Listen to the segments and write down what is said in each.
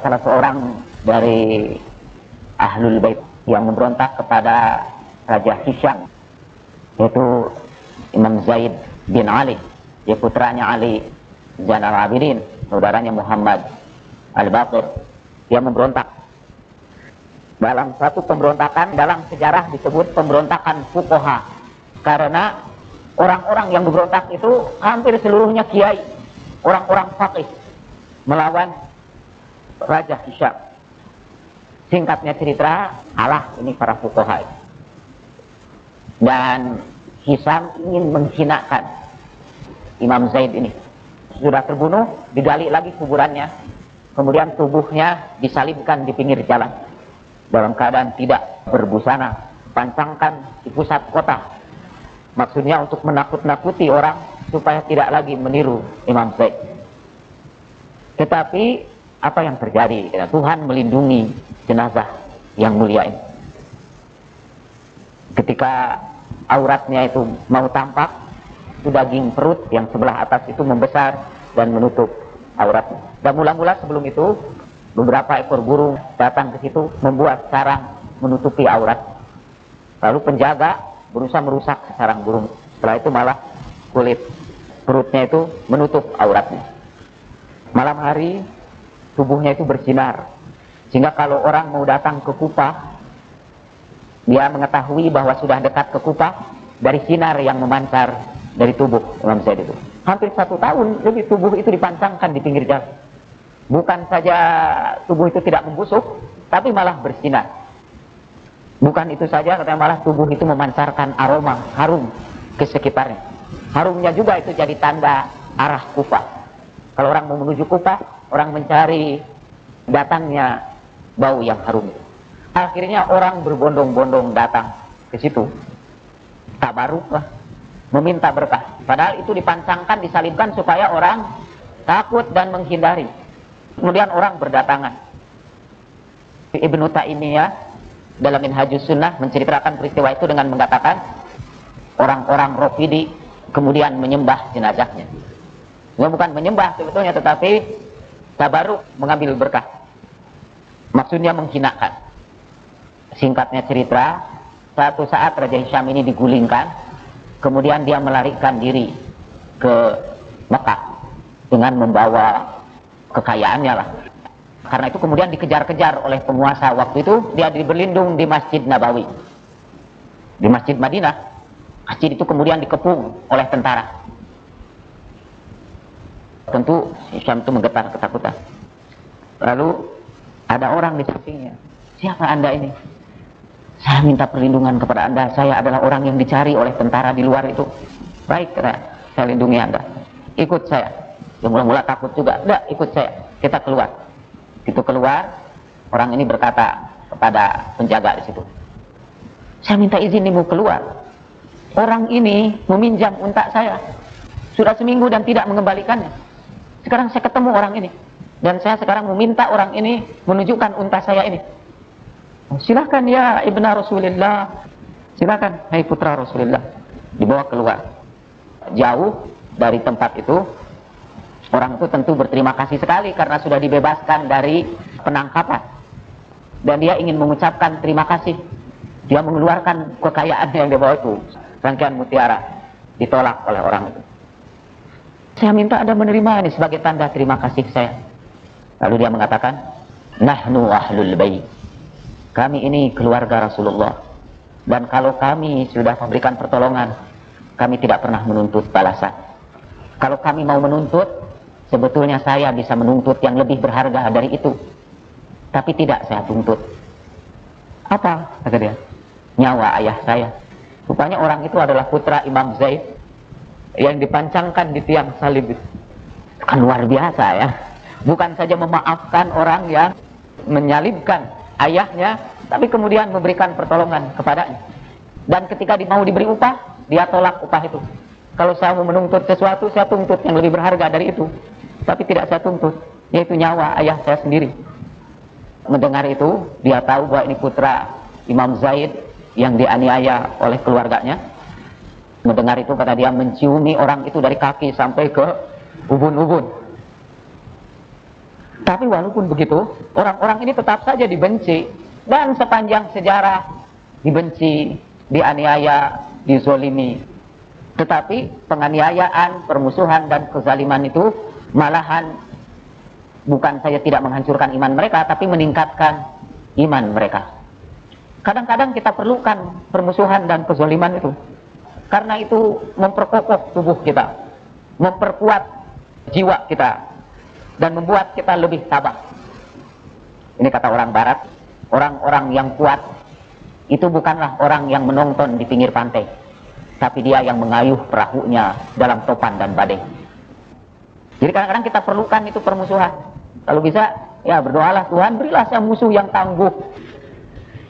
salah seorang dari Ahlul Bait yang memberontak kepada Raja Hisham, yaitu Imam Zaid bin Ali, ya putranya Ali Zainal Abidin, saudaranya Muhammad Al-Baqir. Dia memberontak. Dalam satu pemberontakan dalam sejarah disebut pemberontakan fuqaha, karena orang-orang yang memberontak itu hampir seluruhnya kiai, orang-orang faqih, melawan Raja Hisham. Singkatnya cerita, alah ini para fuqaha. Dan Hisham ingin menghinakan Imam Zaid ini. Sudah terbunuh, digali lagi kuburannya, kemudian tubuhnya disalibkan di pinggir jalan dalam keadaan tidak berbusana, pancangkan di pusat kota. Maksudnya untuk menakut-nakuti orang supaya tidak lagi meniru Imam Zaid. Tetapi apa yang terjadi? Tuhan melindungi jenazah yang mulia ini. Ketika auratnya itu mau tampak, itu daging perut yang sebelah atas itu membesar dan menutup auratnya. Dan mula-mula sebelum itu, beberapa ekor burung datang ke situ membuat sarang menutupi aurat. Lalu penjaga berusaha merusak sarang burung. Setelah itu malah kulit perutnya itu menutup auratnya. Malam hari tubuhnya itu bersinar, sehingga kalau orang mau datang ke Kufah, dia mengetahui bahwa sudah dekat ke Kufah dari sinar yang memancar dari tubuh Imam Zaid itu. Hampir 1 tahun lebih tubuh itu dipancangkan di pinggir jalan. Bukan saja tubuh itu tidak membusuk, tapi malah bersinar. Bukan itu saja, katanya malah tubuh itu memancarkan aroma harum ke sekitarnya. Harumnya juga itu jadi tanda arah Kufah. Kalau orang mau menuju Kufah, orang mencari datangnya bau yang harum. Akhirnya orang berbondong-bondong datang ke situ. Tabaruk lah, meminta berkah. Padahal itu dipancangkan, disalibkan supaya orang takut dan menghindari. Kemudian orang berdatangan. Ibnu Taimiyah dalam Minhajus Sunnah menceritakan peristiwa itu dengan mengatakan orang-orang Rafidi kemudian menyembah jenazahnya. Bukan menyembah sebetulnya, tetapi tabaruk, mengambil berkah. Maksudnya menghinakan. Singkatnya cerita, suatu saat Raja Hisham ini digulingkan, kemudian dia melarikan diri ke Mekah dengan membawa kekayaannya lah. Karena itu kemudian dikejar-kejar oleh penguasa waktu itu. Dia berlindung di Masjid Nabawi, di Masjid Madinah. Masjid itu kemudian dikepung oleh tentara. Tentu Hisham itu menggetar ketakutan. Lalu ada orang di sampingnya. Siapa Anda ini? Saya minta perlindungan kepada Anda. Saya adalah orang yang dicari oleh tentara di luar itu. Baik, saya lindungi Anda. Ikut saya. Dia mula-mula takut juga. Tidak, ikut saya. Kita keluar. Itu keluar, orang ini berkata kepada penjaga di situ, saya minta izin nih mau keluar. Orang ini meminjam unta saya sudah seminggu dan tidak mengembalikannya. Sekarang saya ketemu orang ini dan saya sekarang meminta orang ini menunjukkan unta saya ini. Silakan ya ibna Rasulullah, silakan hai putra Rasulullah. Dibawa keluar. Jauh dari tempat itu, orang itu tentu berterima kasih sekali karena sudah dibebaskan dari penangkapan. Dan dia ingin mengucapkan terima kasih. Dia mengeluarkan kekayaan yang dia bawa itu, rangkaian mutiara, ditolak oleh orang itu. Saya minta Anda menerima ini sebagai tanda terima kasih saya. Lalu dia mengatakan, nahnu ahlul bait. Kami ini keluarga Rasulullah. Dan kalau kami sudah memberikan pertolongan, kami tidak pernah menuntut balasan. Kalau kami mau menuntut, sebetulnya saya bisa menuntut yang lebih berharga dari itu. Tapi tidak saya tuntut. Apa? Kata dia. Nyawa ayah saya. Rupanya orang itu adalah putra Imam Zaid yang dipancangkan di tiang salib itu. Kan luar biasa ya. Bukan saja memaafkan orang yang menyalibkan ayahnya, tapi kemudian memberikan pertolongan kepadanya. Dan ketika mau diberi upah, dia tolak upah itu. Kalau saya mau menuntut sesuatu, saya tuntut yang lebih berharga dari itu. Tapi tidak saya tuntut, yaitu nyawa ayah saya sendiri. Mendengar itu, dia tahu bahwa ini putra Imam Zaid yang dianiaya oleh keluarganya. Mendengar itu, kata dia, menciumi orang itu dari kaki sampai ke ubun-ubun. Tapi walaupun begitu, orang-orang ini tetap saja dibenci, dan sepanjang sejarah dibenci, dianiaya, dizolimi. Tetapi penganiayaan, permusuhan, dan kezaliman itu malahan bukan saja tidak menghancurkan iman mereka, tapi meningkatkan iman mereka. Kadang-kadang kita perlukan permusuhan dan kezaliman itu, karena itu memperkokoh tubuh kita, memperkuat jiwa kita, dan membuat kita lebih tabah. Ini kata orang barat, orang-orang yang kuat itu bukanlah orang yang menonton di pinggir pantai, tapi dia yang mengayuh perahunya dalam topan dan badai. Jadi kadang-kadang kita perlukan itu permusuhan. Kalau bisa, ya berdoalah, Tuhan berilah saya musuh yang tangguh,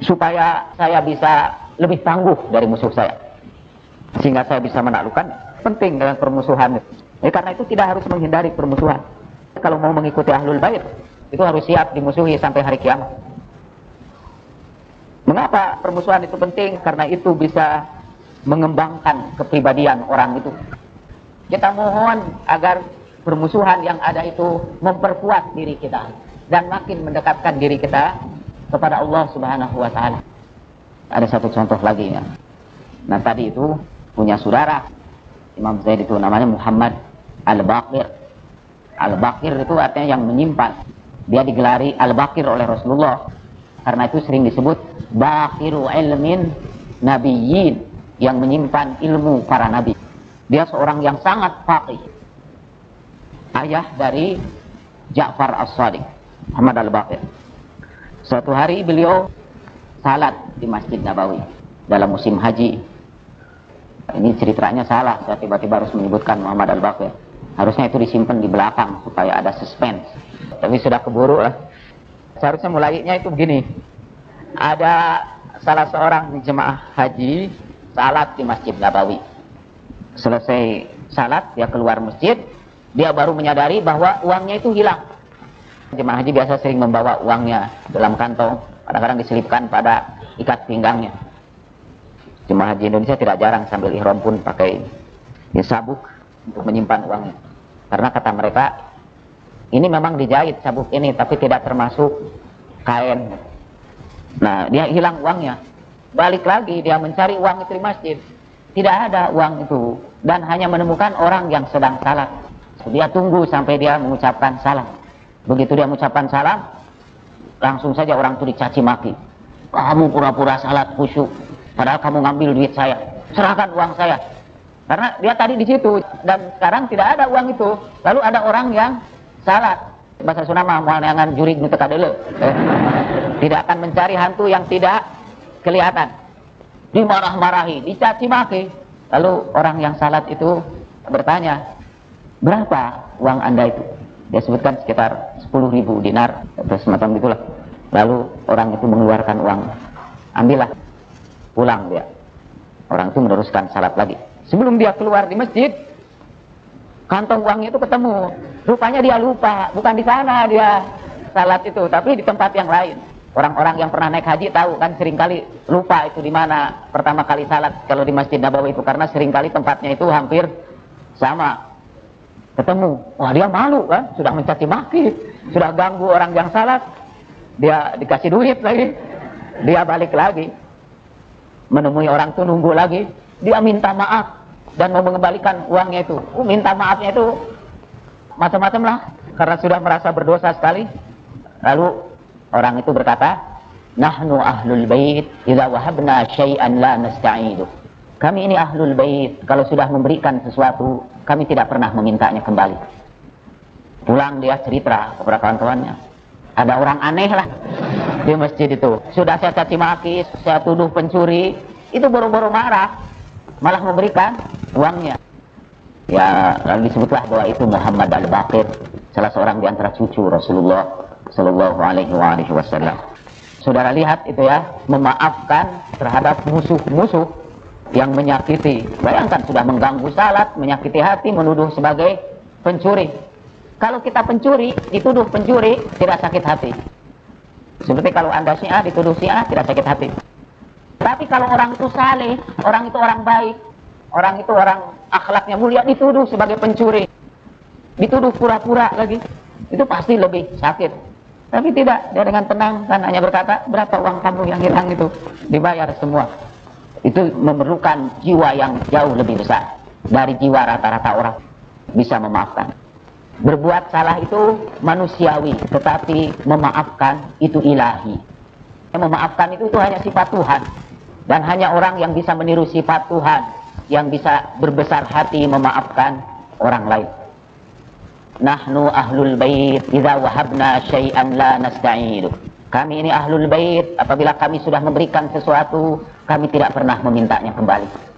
supaya saya bisa lebih tangguh dari musuh saya, sehingga saya bisa menaklukkan. Penting dengan permusuhan. Karena itu tidak harus menghindari permusuhan. Kalau mau mengikuti Ahlul Bait, itu harus siap dimusuhi sampai hari kiamat. Mengapa permusuhan itu penting? Karena itu bisa mengembangkan kepribadian orang itu. Kita mohon agar permusuhan yang ada itu memperkuat diri kita dan makin mendekatkan diri kita kepada Allah Subhanahu wa Ta'ala. Ada satu contoh lagi ya. Nah, tadi itu punya saudara Imam Zaid itu namanya Muhammad Al-Baqir. Al-Baqir itu artinya yang menyimpan. Dia digelari Al-Baqir oleh Rasulullah karena itu sering disebut Baqiru ilmin nabiyyin, yang menyimpan ilmu para nabi. Dia seorang yang sangat faqih. Ayah dari Ja'far As-Shadiq, Muhammad Al-Baqir. Suatu hari beliau salat di Masjid Nabawi dalam musim haji. Ini ceritanya salah, saya tiba-tiba harus menyebutkan Muhammad Al-Baqir. Harusnya itu disimpan di belakang supaya ada suspense. Tapi sudah keburu lah. Seharusnya mulainya itu begini. Ada salah seorang jemaah haji salat di Masjid Nabawi. Selesai salat, dia keluar masjid. Dia baru menyadari bahwa uangnya itu hilang. Jemaah haji biasa sering membawa uangnya dalam kantong. Kadang-kadang diselipkan pada ikat pinggangnya. Jemaah haji Indonesia tidak jarang sambil ihram pun pakai sabuk untuk menyimpan uangnya. Karena kata mereka, ini memang dijahit sabuk ini, tapi tidak termasuk kain. Nah, dia hilang uangnya. Balik lagi, dia mencari uang itu di masjid. Tidak ada uang itu. Dan hanya menemukan orang yang sedang salat. Dia tunggu sampai dia mengucapkan salam. Begitu dia mengucapkan salam, langsung saja orang itu dicaci maki. Kamu pura-pura salat khusyuk, padahal kamu ngambil duit saya. Serahkan uang saya. Karena dia tadi di situ dan sekarang tidak ada uang itu. Lalu ada orang yang salat. Bahasa Sunda mah moal neangan jurig nu teu kadeuleu. Tidak akan mencari hantu yang tidak kelihatan. Dimarah-marahi, dicaci maki. Lalu orang yang salat itu bertanya, "Berapa uang Anda itu?" Dia sebutkan sekitar 10.000 dinar atau semacam itulah. Lalu orang itu mengeluarkan uang. Ambillah. Pulang dia. Orang itu meneruskan salat lagi. Sebelum dia keluar di masjid, kantong uangnya itu ketemu. Rupanya dia lupa, bukan di sana dia salat itu, tapi di tempat yang lain. Orang-orang yang pernah naik haji tahu kan, seringkali lupa itu di mana pertama kali salat kalau di Masjid Nabawi itu, karena seringkali tempatnya itu hampir sama. Ketemu, wah dia malu kan, sudah mencaci maki, sudah ganggu orang yang salat, dia dikasih duit lagi, dia balik lagi, menemui orang itu, nunggu lagi, dia minta maaf dan mau mengembalikan uangnya itu. Minta maafnya itu macam-macam lah, karena sudah merasa berdosa sekali. Lalu orang itu berkata, "Nahnu ahlul bait, idza wahabna syai'an la nasta'idu." Kami ini ahlul bait, kalau sudah memberikan sesuatu, kami tidak pernah memintanya kembali. Pulang dia cerita kepada kawan-kawannya. Ada orang aneh lah di masjid itu. Sudah saya caci maki, saya tuduh pencuri, itu boro-boro marah, malah memberikan uangnya. Ya, lalu disebutlah bahwa itu Muhammad Al-Baqir, salah seorang di antara cucu Rasulullah Sallallahu Alaihi Wasallam. Saudara lihat itu ya, memaafkan terhadap musuh-musuh yang menyakiti. Bayangkan sudah mengganggu salat, menyakiti hati, menuduh sebagai pencuri. Kalau kita pencuri, dituduh pencuri, tidak sakit hati. Seperti kalau Anda Syiah dituduh Syiah, tidak sakit hati. Tapi kalau orang itu saleh, orang itu orang baik, orang itu orang akhlaknya mulia, dituduh sebagai pencuri, dituduh pura-pura lagi, itu pasti lebih sakit. Tapi tidak, dia dengan tenang kan hanya berkata, berapa uang kamu yang hilang itu, dibayar semua. Itu memerlukan jiwa yang jauh lebih besar dari jiwa rata-rata orang bisa memaafkan. Berbuat salah itu manusiawi, tetapi memaafkan itu ilahi. Memaafkan itu hanya sifat Tuhan, dan hanya orang yang bisa meniru sifat Tuhan yang bisa berbesar hati memaafkan orang lain. Nahnu ahlul bait idza wahabna syai'an la nasta'idu. Kami ini ahlul bait, apabila kami sudah memberikan sesuatu, kami tidak pernah memintanya kembali.